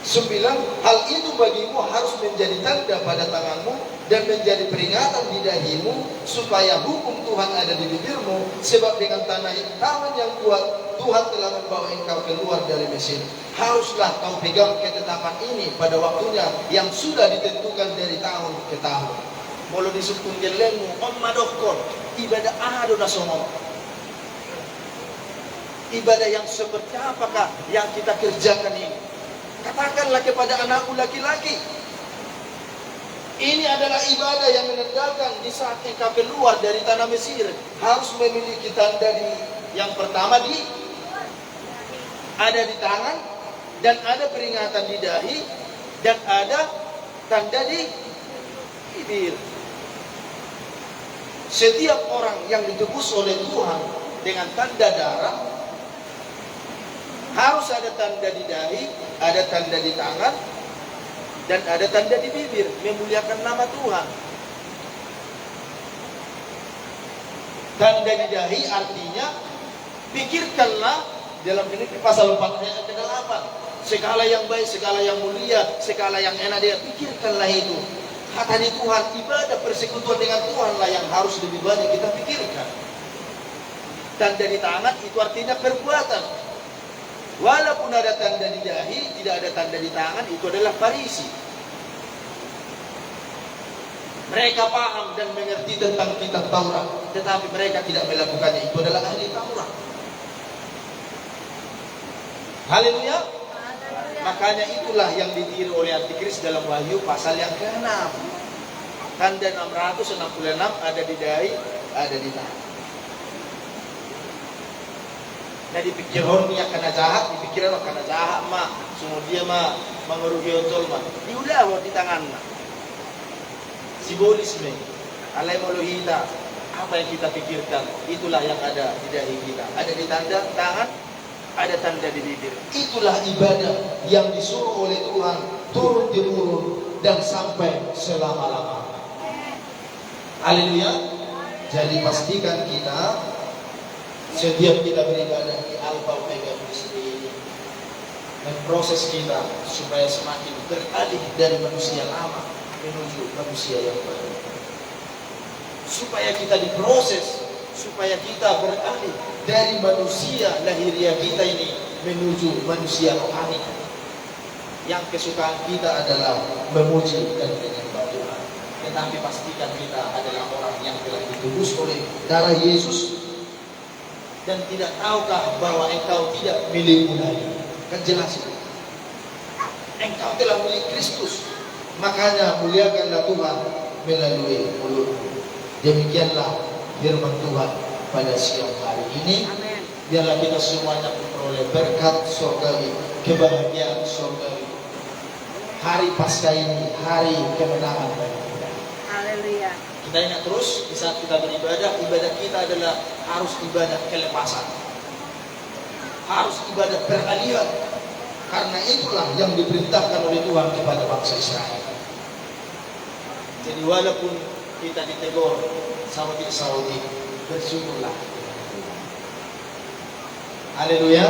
9, hal itu bagimu harus menjadi tanda pada tanganmu dan menjadi peringatan di dahimu, supaya hukum Tuhan ada di bibirmu, sebab dengan tangan yang kuat Tuhan telah membawa engkau keluar dari Mesir. Haruslah kau pegang ketetapan ini pada waktunya yang sudah ditentukan dari tahun ke tahun. Molo disukun gelengmu ommadokon, ibadah ahado nasomo. Ibadah yang seperti apakah yang kita kerjakan ini? Katakanlah kepada anakku laki-laki, ini adalah ibadah yang menandakan di saat engkau keluar dari tanah Mesir harus memiliki tanda yang pertama ada di tangan, dan ada peringatan di dahi, dan ada tanda di bibir. Setiap orang yang ditebus oleh Tuhan dengan tanda darah, harus ada tanda di dahi, ada tanda di tangan, dan ada tanda di bibir, memuliakan nama Tuhan. Tanda di dahi artinya, pikirkanlah dalam ini pasal 4 ayat ke-8. Segala yang baik, segala yang mulia, segala yang enak dia pikirkanlah itu. Kata di Tuhan, ibadah persekutuan dengan Tuhan lah yang harus lebih banyak kita pikirkan. Tanda di tangan itu artinya perbuatan. Walaupun ada tanda di dahi, tidak ada tanda di tangan, itu adalah Farisi. Mereka paham dan mengerti tentang kitab Taurat, tetapi mereka tidak melakukannya. Itu adalah ahli Taurat. Haleluya. Makanya itulah yang ditiru oleh Antikris dalam Wahyu pasal yang ke-6. Tanda 666 ada di dahi, ada di tangan. Nah dipikir dia kena jahat, dipikiran kena jahat mah, semua dia mah mengerugi otol mah. Ini udah di tangan mah. Simbolisme, alai molohita, apa yang kita pikirkan, itulah yang ada di dahi kita. Ada di tanda tangan, ada tanda di bibir. Itulah ibadah yang disuruh oleh Tuhan turun temurun dan sampai selama-lamanya. Haleluya. Jadi pastikan kita setiap kita beribadah di Alpha Omega Ministry ini memproses kita supaya semakin beralih dari manusia lama menuju manusia yang baru. Supaya kita diproses, supaya kita beralih dari manusia lahiriah kita ini menuju manusia rohani. Yang kesukaan kita adalah memuji dan menyembah Tuhan. Tetapi pastikan kita adalah orang yang telah ditebus oleh darah Yesus. Dan tidak tahukah bahwa engkau tidak milikmu lagi? Kan jelas itu. Engkau telah milik Kristus. Makanya muliakanlah Tuhan melalui mulutmu. Demikianlah firman Tuhan pada siang hari ini. Amin. Biarlah kita semuanya memperoleh berkat surgawi, kebahagiaan surgawi. Hari Paskah ini hari kemenangan bagi kita. Haleluya. Kita ingat terus di saat kita beribadah, ibadah kita adalah harus ibadah kelepasan, harus ibadah peralihan. Karena itulah yang diperintahkan oleh Tuhan kepada bangsa Israel. Jadi walaupun kita ditegur saudi, bersyukurlah. Haleluya.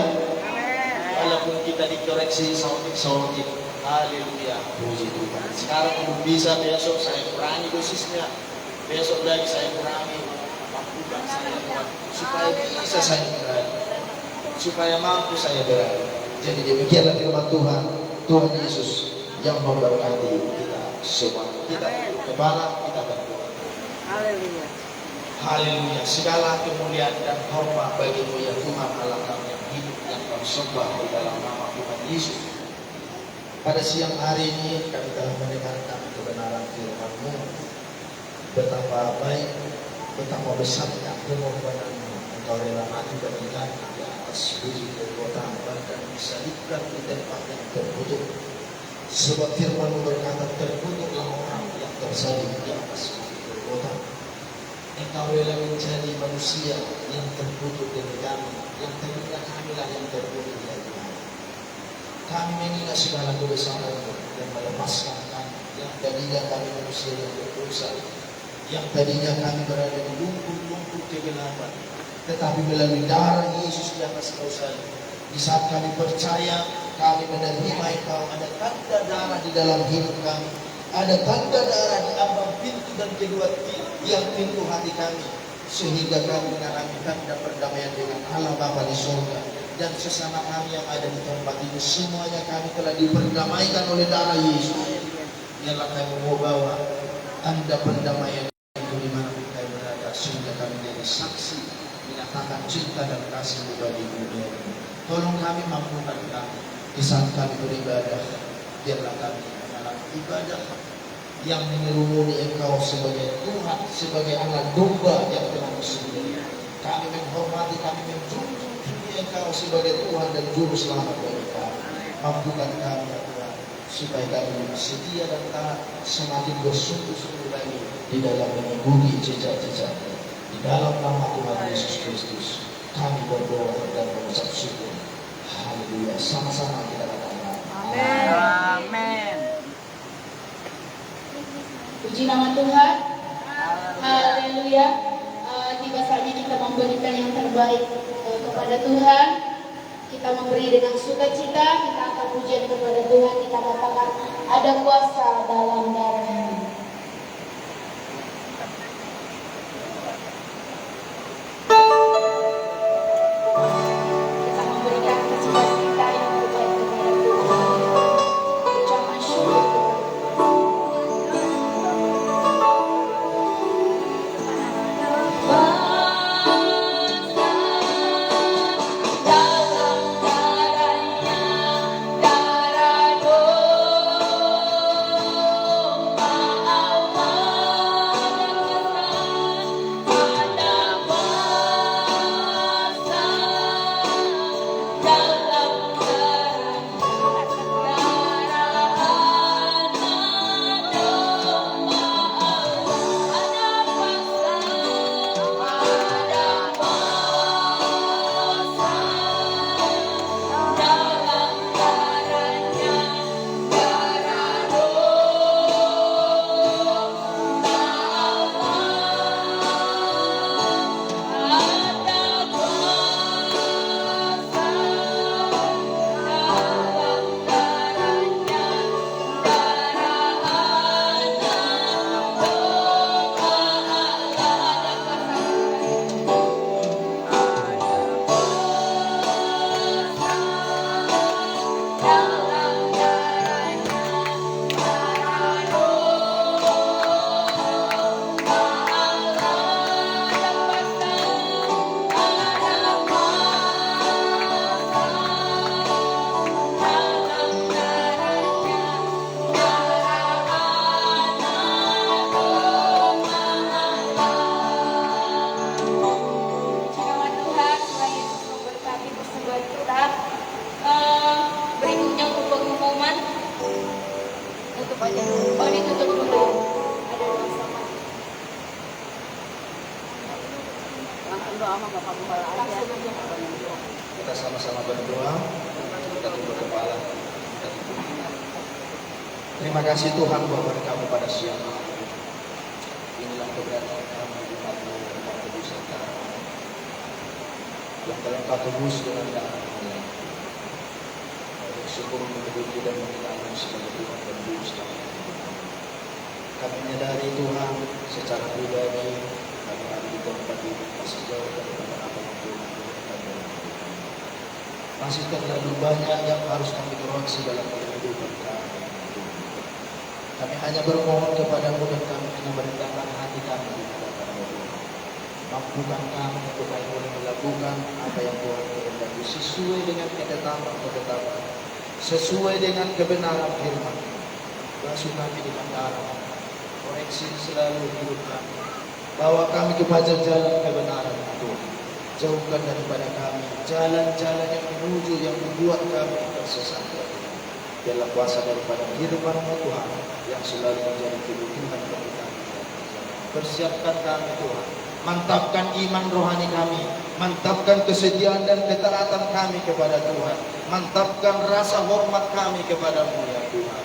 Walaupun kita dikoreksi saudi, haleluya. Puji Tuhan. Sekarang belum bisa, besok saya kurangi dosisnya. Besok lagi saya kurangi mampukan saya buat supaya bisa saya berani, supaya mampu saya berani. Jadi demikianlah firman Tuhan. Tuhan Yesus yang memberkati kita semua. Kita kepala, kita berdoa. Haleluya. Haleluya. Segala kemuliaan dan hormat bagimu ya Tuhan Allah kami yang hidup, yang kami sembah di dalam nama Tuhan Yesus. Pada siang hari ini kami telah mendengarkan kebenaran firman-Mu. Betapa baik, betapa besarnya pengorbanan-Mu. Engkau rela mati bagi kami di atas bukit Golgota, bahkan disalibkan di tempat yang terkutuk. Sebab firman-Mu berkata, terkutuklah orang yang tersalib di atas bukit Golgota. Engkau rela menjadi manusia yang terkutuk demi kami, yang tadinya kamilah yang terkutuk dari kami. Kami mengingat segala kebesaran-Mu dan melepaskan kami yang tadinya kami manusia yang berdosa, yang tadinya kami berada di lumpur-lumpur kegelapan, tetapi melalui darah Yesus di atas kayu salib, di saat kami percaya, kami menerima Engkau. Ada tanda darah di dalam hidup kami, ada tanda darah di ambang pintu dan kedua tiang pintu hati kami, sehingga kami mengalami tanda perdamaian dengan Allah Bapa di surga. Dan sesama kami yang ada di tempat ini, semuanya kami telah diperdamaikan oleh darah Yesus. Biarlah kami mau bawa tanda perdamaian itu dimanapun kami berada, sehingga kami menjadi saksi menyatakan cinta dan kasih bagi dunia ini. Tolong kami, mampukan kami di saat kami beribadah. Biarlah kami mengalami ibadah yang mengerumuni Engkau sebagai Tuhan, sebagai anak domba yang telah disembelih. Kami menghormati, kami menjunjung tinggi Engkau sebagai Tuhan dan Juru Selamat bagi kami. Mampukan kami ya Tuhan, supaya kami setia dan taat, semakin bersungguh-sungguh lagi di dalam mengikuti jejak-jejaknya. Di dalam nama Tuhan Yesus Kristus kami berdoa dan mengucap syukur. Haleluya. Sama-sama kita katakan Amin. Puji nama Tuhan. Haleluya. Tiba saatnya kita memberikan yang terbaik kepada Tuhan. Kita memberi dengan sukacita. Kita akan pujian kepada Tuhan. Kita katakan ada kuasa dalam darah-Nya. Kita memberikan sukacita yang terbaik kepada Tuhan. Ucapan syukur kepada berikutnya untuk pengumuman untuk aja. Oh, ditutup dulu. Ada sama. Langsung doa sama Bapak Kepala aja. kita sama-sama berdoa. Kita tunduk kepala. Terima kasih Tuhan buat kamu pada siang hari. Inilah keberadaan kami di umat-Mu umat tebus yang telah Kau tebus dengan darah-Mu. Syukur menduduki dan mengenalmu sebagai Tuhan dan Juru Selamat. Kami menyadari Tuhan secara pribadi kami ada di tempat ini masih jauh daripada apa yang Tuhan berikan. Masih terlalu banyak yang harus kami koreksi dalam kehidupan kami. Kami hanya bermohon kepadamu dan kami hanya merendahkan hati kami di hadapan-Mu. Mampukan kami untuk kami boleh melakukan apa yang Tuhan kehendaki sesuai dengan ketetapan, sesuai dengan kebenaran firman. Basuh kami dengan darah, koreksi selalu hidup kami, bawa kami kepada jalan kebenaran Tuhan. Jauhkan daripada kami jalan-jalan yang menuju yang membuat kami tersesat. Biarlah kuasa daripada firman-Mu Tuhan yang selalu menjadi kebutuhan bagi kami. Persiapkan kami Tuhan, mantapkan iman rohani kami, mantapkan kesetiaan dan ketaatan kami kepada Tuhan, mantapkan rasa hormat kami kepada-Mu ya Tuhan.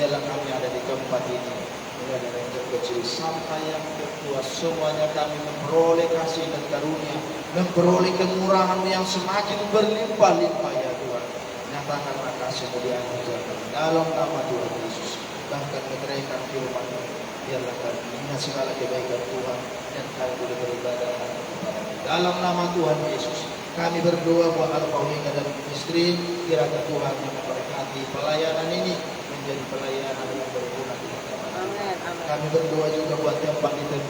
Biarlah kami ada di tempat ini, mulai dari yang kecil sampai yang tertua, semuanya kami memperoleh kasih dan karunia, memperoleh kemurahan-Mu yang semakin berlimpah-limpah ya Tuhan. Nyatakanlah kasih-Mu di akhir zaman dalam nama Tuhan Yesus. Bahkan meteraikan firman-Mu, biarlah kami ingat segala kebaikan Tuhan dan kami boleh beribadah kepada-Mu. Dalam nama Tuhan Yesus, kami berdoa buat Alfa Omega dan istri, kiranya Tuhan yang memberkati pelayanan ini menjadi pelayanan yang berguna di hadapan. Amin. Kami berdoa juga buat tempat ini.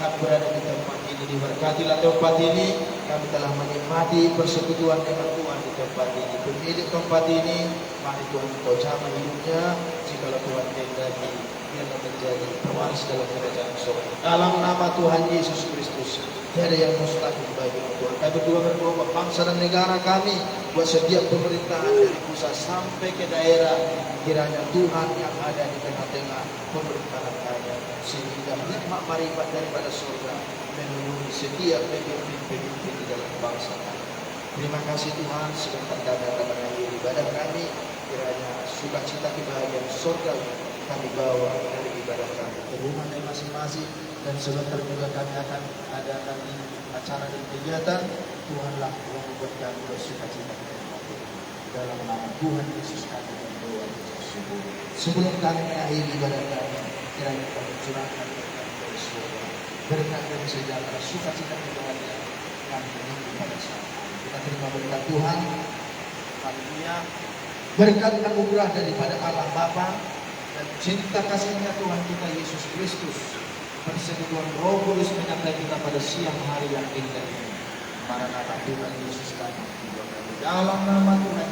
Kami berada di tempat ini, diberkatilah tempat ini. Kami telah menikmati persekutuan dengan Tuhan di tempat ini. Pemilik tempat ini, mari Tuhan Kau jamah hidupnya. Jikalau Tuhan kehendaki, biarlah menjadi pewaris dalam kerajaan surga. Dalam nama Tuhan Yesus Kristus. Tiada yang mustahil bagi Tuhan. Kami berdua berdoa buat bangsa dan negara kami, buat setiap pemerintahan dari pusat sampai ke daerah. Kiranya Tuhan yang ada di tengah-tengah pemerintahan kami, sehingga hikmat marifat daripada surga memenuhi setiap pemimpin-pemimpin di dalam bangsa kami. Terima kasih Tuhan, sebentar kami akan mengakhiri ibadah kami. Kiranya sukacita kebahagiaan surga kami bawa dari ibadah kami ke rumah masing-masing, dan sebentar juga kami akan adakan acara dan kegiatan. Tuhanlah yang membuat kami bersukacita dalam nama Tuhan Yesus kami berdoa. Sebelum kami mengakhiri ibadah kami, kiranya kami curahkan dari surga berkat dan sejahtera sukacita kebahagiaan kami ini pada saat ini. Kita terima berkat Tuhan. Haleluya. Berkat anugerah daripada Allah Bapa dan cinta kasihnya Tuhan kita Yesus Kristus, persekutuan Roh Kudus menyertai kita pada siang hari yang indah ini. Maranatha, Tuhan Yesus kami, dalam nama Tuhan